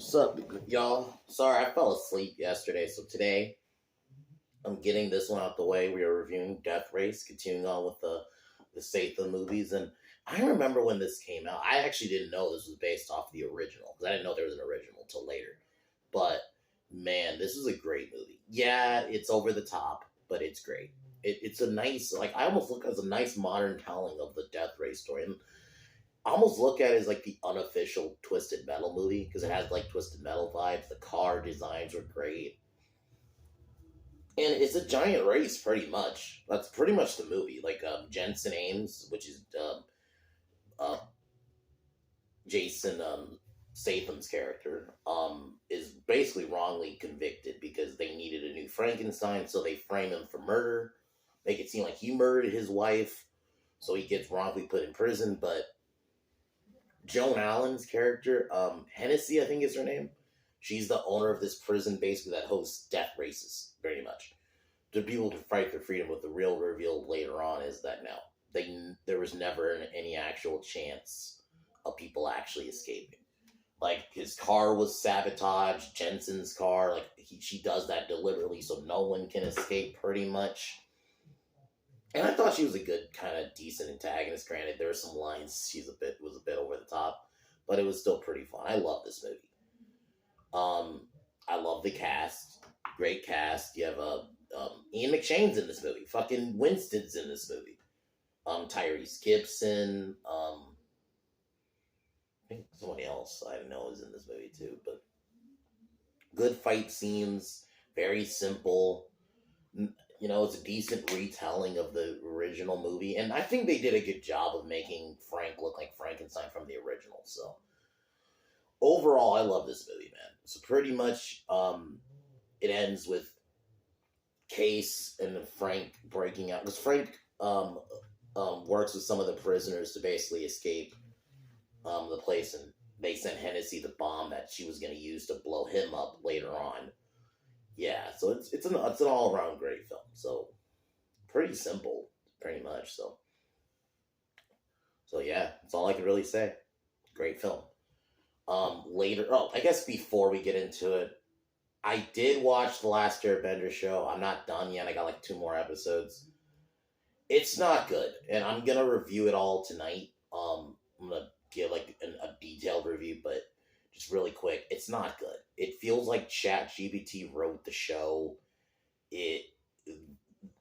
What's up, y'all? Sorry, I fell asleep yesterday, so today I'm getting this one out the way. We are reviewing Death Race, continuing on with the Statham movies, and I remember when this came out. I actually didn't know this was based off the original because I didn't know there was an original till later. But man, this is a great movie. Yeah, it's over the top, but it's great. It's a nice, like I almost look as a nice modern telling of the Death Race story, and I almost look at it as like the unofficial Twisted Metal movie because it has like Twisted Metal vibes. The car designs are great, and it's a giant race pretty much. That's pretty much the movie. Like Jensen Ames, which is uh, Jason Statham's character, is basically wrongly convicted because they needed a new Frankenstein, so they frame him for murder, make it seem like he murdered his wife, so he gets wrongfully put in prison, but Joan Allen's character, Hennessy, I think is her name. She's the owner of this prison, basically that hosts death races, very much. To people to fight for freedom. With the real reveal later on is that now there was never any actual chance of people actually escaping. Like his car was sabotaged, Jensen's car. Like she does that deliberately so no one can escape, pretty much. And I thought she was a good, kind of decent antagonist. Granted, there were some lines she was a bit over the top, but it was still pretty fun. I love this movie. I love the cast. Great cast. You have Ian McShane's in this movie. Fucking Winston's in this movie. Tyrese Gibson. I think somebody else I know is in this movie too. But good fight scenes. Very simple. It's a decent retelling of the original movie, and I think they did a good job of making Frank look like Frankenstein from the original. So overall, I love this movie, man. So pretty much, it ends with Case and Frank breaking out because Frank works with some of the prisoners to basically escape the place, and they sent Hennessy the bomb that she was going to use to blow him up later on. Yeah, so it's an all around great film. So pretty simple, pretty much. So yeah, that's all I can really say. Great film. Later, I guess before we get into it, I did watch the Last Airbender show. I'm not done yet. I got like 2 more episodes. It's not good, and I'm gonna review it all tonight. I'm gonna give like a detailed review, but just really quick, it's not good. It feels like ChatGPT wrote the show. It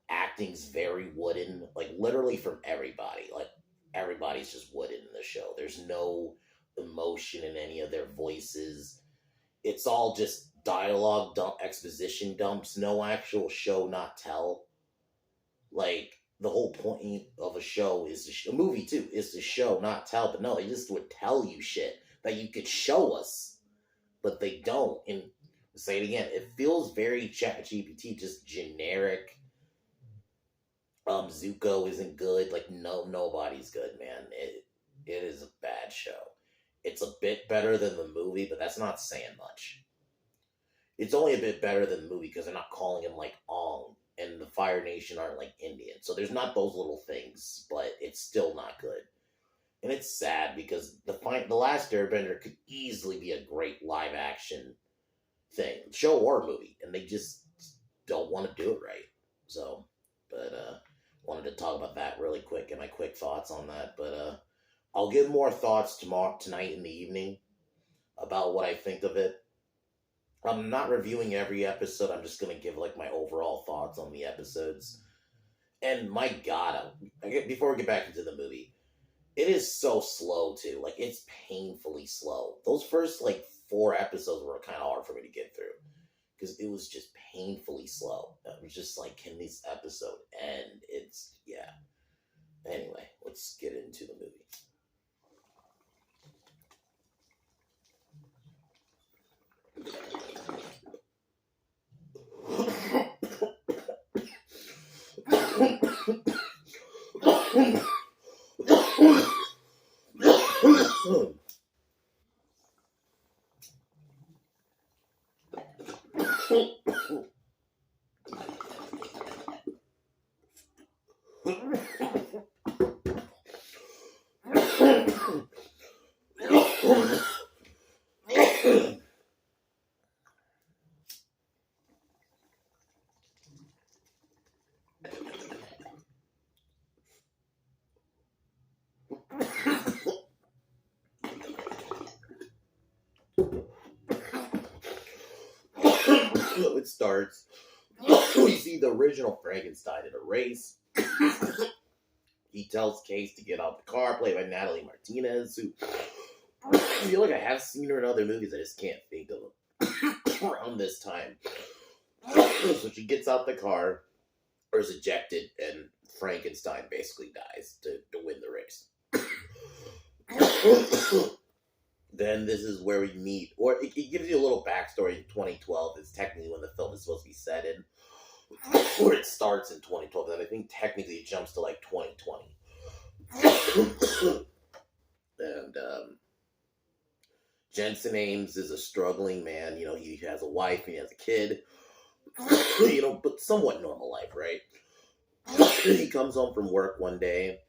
acting's very wooden, like literally from everybody. Like everybody's just wooden in the show. There's no emotion in any of their voices. It's all just dialogue dump, exposition dumps, no actual show not tell. Like the whole point of a show is a movie too is to show not tell, but no, they just would tell you shit that you could show us, but they don't. And say it again, it feels very ChatGPT, just generic. Zuko isn't good. Like nobody's good, man. It is a bad show. It's a bit better than the movie, but that's not saying much. It's only a bit better than the movie because they're not calling him like Ong, and the Fire Nation aren't like Indian. So there's not those little things, but it's still not good. And it's sad because the Last Airbender could easily be a great live action thing, show or movie, and they just don't want to do it right. So, but wanted to talk about that really quick and my quick thoughts on that. But I'll give more thoughts tonight in the evening about what I think of it. I'm not reviewing every episode. I'm just gonna give like my overall thoughts on the episodes. And my God, before we get back into the movie, it is so slow too. Like it's painfully slow. Those first like 4 episodes were kind of hard for me to get through because it was just painfully slow. It was just like, can this episode end? It's yeah. Anyway, let's get into the movie. It starts. We see the original Frankenstein in a race. He tells Case to get out the car, played by Natalie Martinez, who I feel like I have seen her in other movies. I just can't think of them around this time. So she gets out the car, or is ejected, and Frankenstein basically dies to win the race. Then this is where we meet, or it gives you a little backstory in 2012. It's technically when the film is supposed to be set in, or it starts in 2012, and I think technically it jumps to like 2020. And Jensen Ames is a struggling man. You know, he has a wife and he has a kid. You know, but somewhat normal life, right? He comes home from work one day,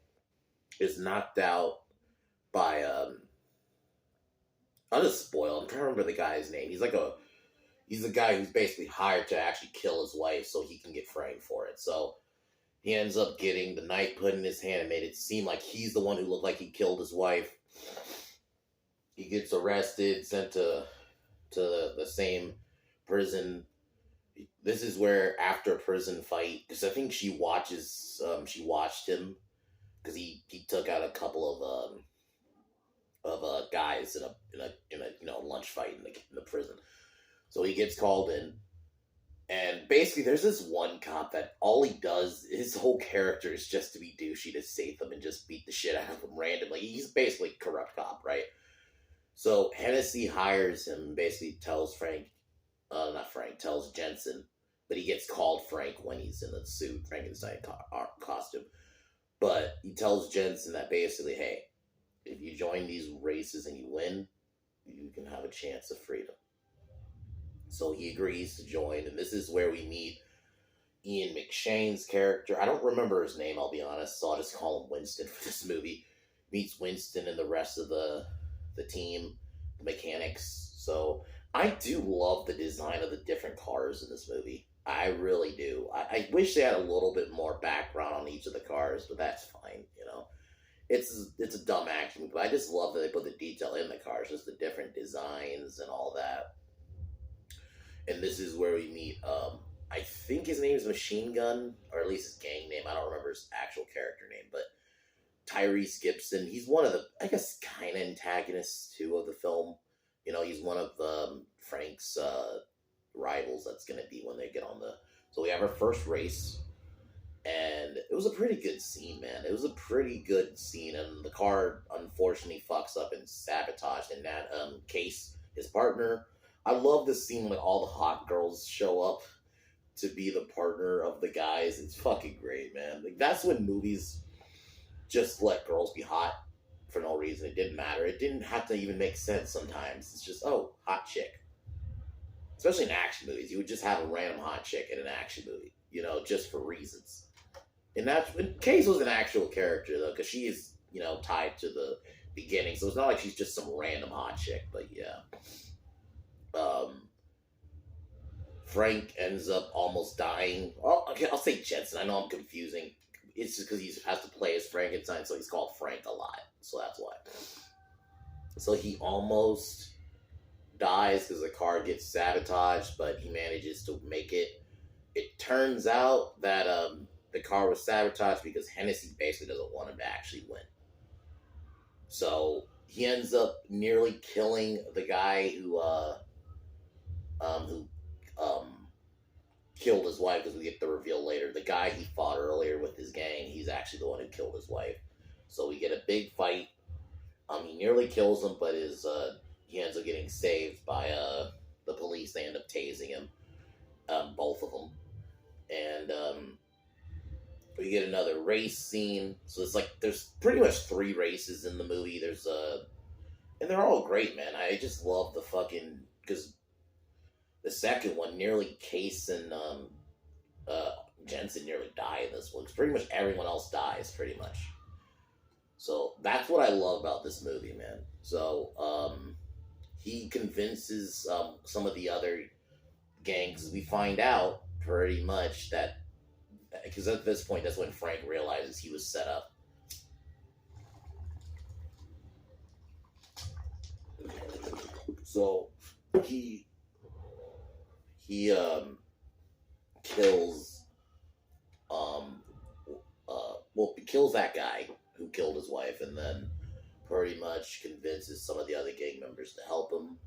is knocked out by I'll just spoil. I'm trying to remember the guy's name. He's a guy who's basically hired to actually kill his wife so he can get framed for it. So he ends up getting the knife put in his hand and made it seem like he's the one who looked like he killed his wife. He gets arrested, sent to the same prison. This is where, after a prison fight, because I think she watched him, because he took out a couple of guys in a lunch fight in the prison. So he gets called in, and basically there's this one cop that all he does, his whole character is just to be douchey to save them and just beat the shit out of them randomly. He's basically a corrupt cop, right? So Hennessy hires him and basically tells tells Jensen, but he gets called Frank when he's in the suit, Frankenstein costume. But he tells Jensen that basically, hey, if you join these races and you win, you can have a chance of freedom. So he agrees to join, and this is where we meet Ian McShane's character. I don't remember his name, I'll be honest, so I'll just call him Winston for this movie. Meets Winston and the rest of the team, the mechanics. So I do love the design of the different cars in this movie. I really do. I wish they had a little bit more background on each of the cars, but that's fine, you know. It's a dumb action movie, but I just love that they put the detail in the cars, just the different designs and all that. And this is where we meet, I think his name is Machine Gun, or at least his gang name. I don't remember his actual character name, but Tyrese Gibson. He's one of the, I guess, kind of antagonists, too, of the film. You know, he's one of Frank's rivals that's going to be when they get on the... So we have our first race, and it was a pretty good scene, man. It was a pretty good scene, and the car, unfortunately, fucks up and sabotaged, and that Case, his partner... I love this scene when all the hot girls show up to be the partner of the guys. It's fucking great, man. Like, that's when movies just let girls be hot for no reason. It didn't matter. It didn't have to even make sense sometimes. It's just, oh, hot chick. Especially in action movies. You would just have a random hot chick in an action movie, you know, just for reasons. And Case was an actual character, though, because she is, you know, tied to the beginning. So it's not like she's just some random hot chick, but yeah. Frank ends up almost dying. Oh, okay, I'll say Jensen. I know I'm confusing. It's just because he has to play as Frankenstein, so he's called Frank a lot. So that's why. So he almost dies because the car gets sabotaged, but he manages to make it. It turns out that the car was sabotaged because Hennessy basically doesn't want him to actually win. So he ends up nearly killing the guy who killed his wife, because we get the reveal later. The guy he fought earlier with his gang, he's actually the one who killed his wife. So we get a big fight. He nearly kills him, but he ends up getting saved by the police. They end up tasing him, both of them. And we get another race scene. So it's like, there's pretty much 3 races in the movie. And they're all great, man. I just love the fucking, because the second one, nearly Case and Jensen nearly die in this one, because pretty much everyone else dies, pretty much. So that's what I love about this movie, man. So he convinces some of the other gangs. We find out pretty much that, because at this point, that's when Frank realizes he was set up. So he he kills um he kills that guy who killed his wife, and then pretty much convinces some of the other gang members to help him.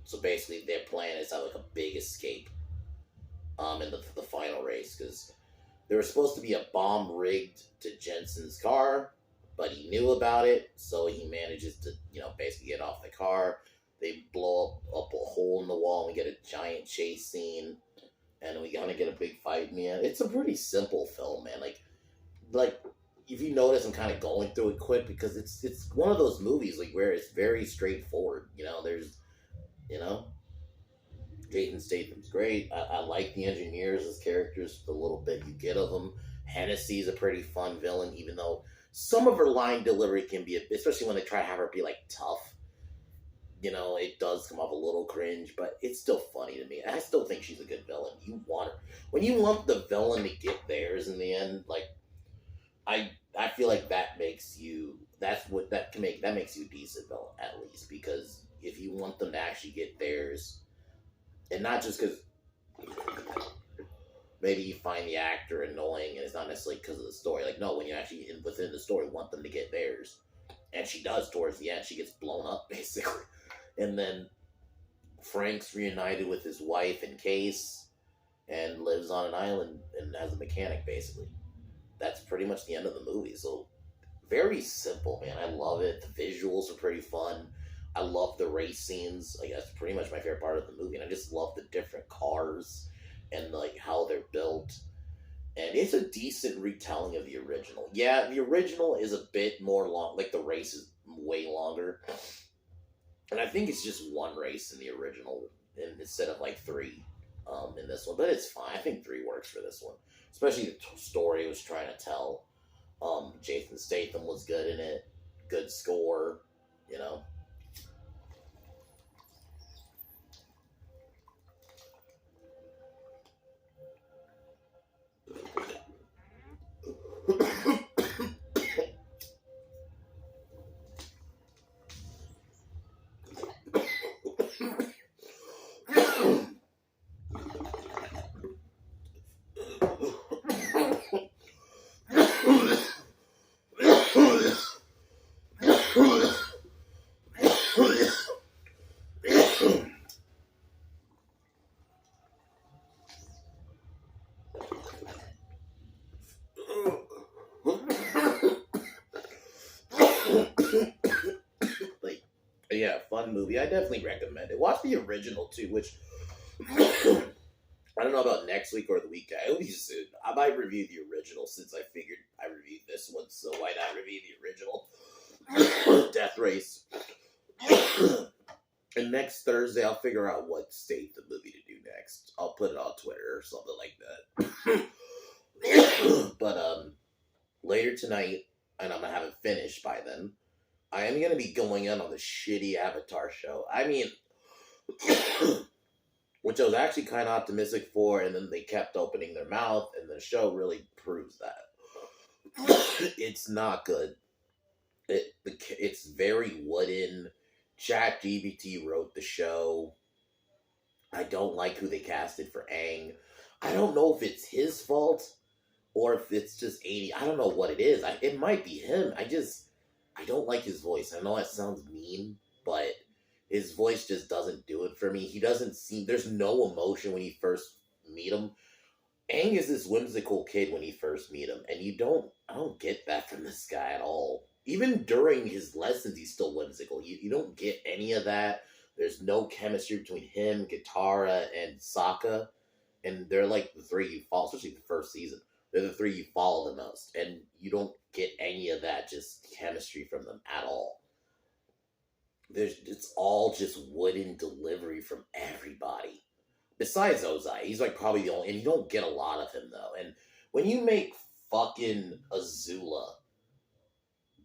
So basically, their plan is to have like a big escape in the final race, because there was supposed to be a bomb rigged to Jensen's car, but he knew about it, so he manages to, basically get off the car. They blow up a hole in the wall, and we get a giant chase scene, and we gonna get a big fight, man. It's a pretty simple film, man. Like if you notice, I'm kind of going through it quick because it's one of those movies like where it's very straightforward. There's you know Jason Statham's great. I like the engineers as characters, the little bit you get of them. Hennessy's a pretty fun villain, even though some of her line delivery can be, especially when they try to have her be like tough. It does come off a little cringe, but it's still funny to me. I still think she's a good villain. You want her when you want the villain to get theirs in the end. Like I feel like that makes you. That makes you a decent villain at least, because if you want them to actually get theirs, and not just because maybe you find the actor annoying and it's not necessarily because of the story. Like, no, when you actually within the story want them to get theirs, and she does towards the end. She gets blown up basically, and then Frank's reunited with his wife and Case, and lives on an island and has a mechanic basically. That's pretty much the end of the movie. So very simple, man. I love it. The visuals are pretty fun. I love the race scenes. Like, that's pretty much my favorite part of the movie. And I just love the different cars and like how they're built. And it's a decent retelling of the original. Yeah, the original is a bit more long. Like, the race is way longer. And I think it's just one race in the original instead of like three in this one. But it's fine. I think three works for this one, especially the story it was trying to tell. Jason Statham was good in it. Good score, you know. Like, yeah, fun movie. I definitely recommend it. Watch the original too, which I don't know about next week or the week. It'll be soon. I might review the original since I figured I reviewed this one, so why not review the original? Death Race. And next Thursday, I'll figure out what state the movie to do next. I'll put it on Twitter or something like that. But later tonight, and I'm gonna have it finished by then, I am gonna be going in on the shitty Avatar show. I mean, which I was actually kind of optimistic for, and then they kept opening their mouth, and the show really proves that. It's not good. It's very wooden. ChatGPT wrote the show. I don't like who they casted for Aang. I don't know if it's his fault or if it's just 80. I don't know what it is. It might be him. I don't like his voice. I know that sounds mean, but his voice just doesn't do it for me. He doesn't seem, there's no emotion when you first meet him. Aang is this whimsical kid when you first meet him, and I don't get that from this guy at all. Even during his lessons, he's still whimsical. You don't get any of that. There's no chemistry between him, Katara, and Sokka, and they're like the three you follow, especially the first season. They're the three you follow the most, and you don't get any of that just chemistry from them at all. It's all just wooden delivery from everybody. Besides Ozai, he's like probably the only, and you don't get a lot of him though. And when you make fucking Azula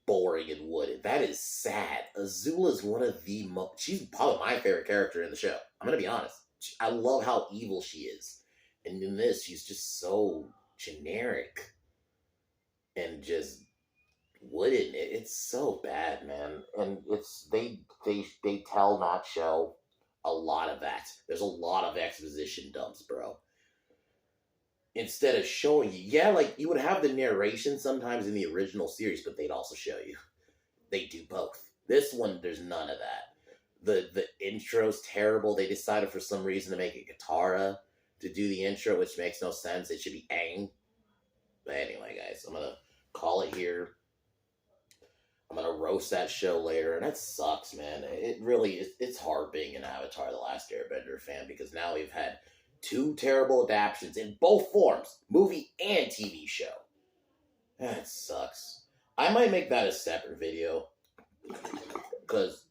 boring and wooden, that is sad. Azula's one of the most, she's probably my favorite character in the show. I'm gonna be honest. I love how evil she is, and in this, she's just so generic and just wooden. It's so bad, man. And it's they tell not show. a lot of that. There's a lot of exposition dumps, bro. Instead of showing you, yeah, like you would have the narration sometimes in the original series, but they'd also show you. They do both. This one, there's none of that. The intro's terrible. They decided for some reason to make it Katara to do the intro, which makes no sense. It should be Aang. But anyway, guys, I'm gonna call it here. I'm gonna roast that show later, and that sucks, man. It really is. It's hard being an Avatar: The Last Airbender fan because now we've had two terrible adaptations in both forms, movie and TV show. That sucks. I might make that a separate video because,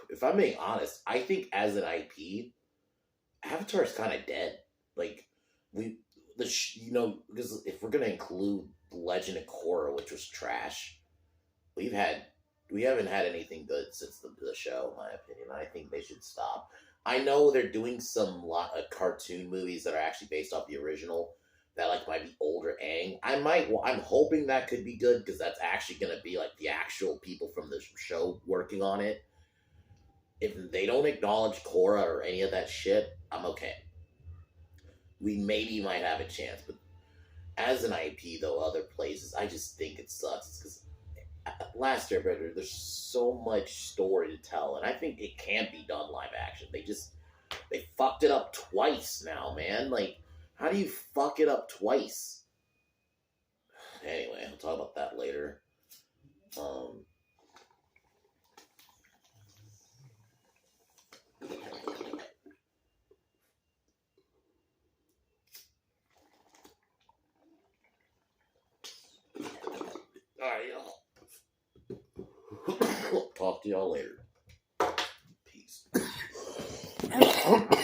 if I'm being honest, I think as an IP, Avatar is kind of dead. Like because if we're gonna include Legend of Korra, which was trash, we haven't had anything good since the show, in my opinion. I think they should stop. I know they're doing some cartoon movies that are actually based off the original that like might be older Aang. I'm hoping that could be good because that's actually gonna be like the actual people from the show working on it. If they don't acknowledge Korra or any of that shit, I'm okay. We maybe might have a chance, but as an IP though, other places, I just think it sucks because Last Airbender, there's so much story to tell, and I think it can be done live action. They fucked it up twice now, man. Like, how do you fuck it up twice? Anyway, I'll talk about that later. Alright, y'all. Talk to y'all later. Peace.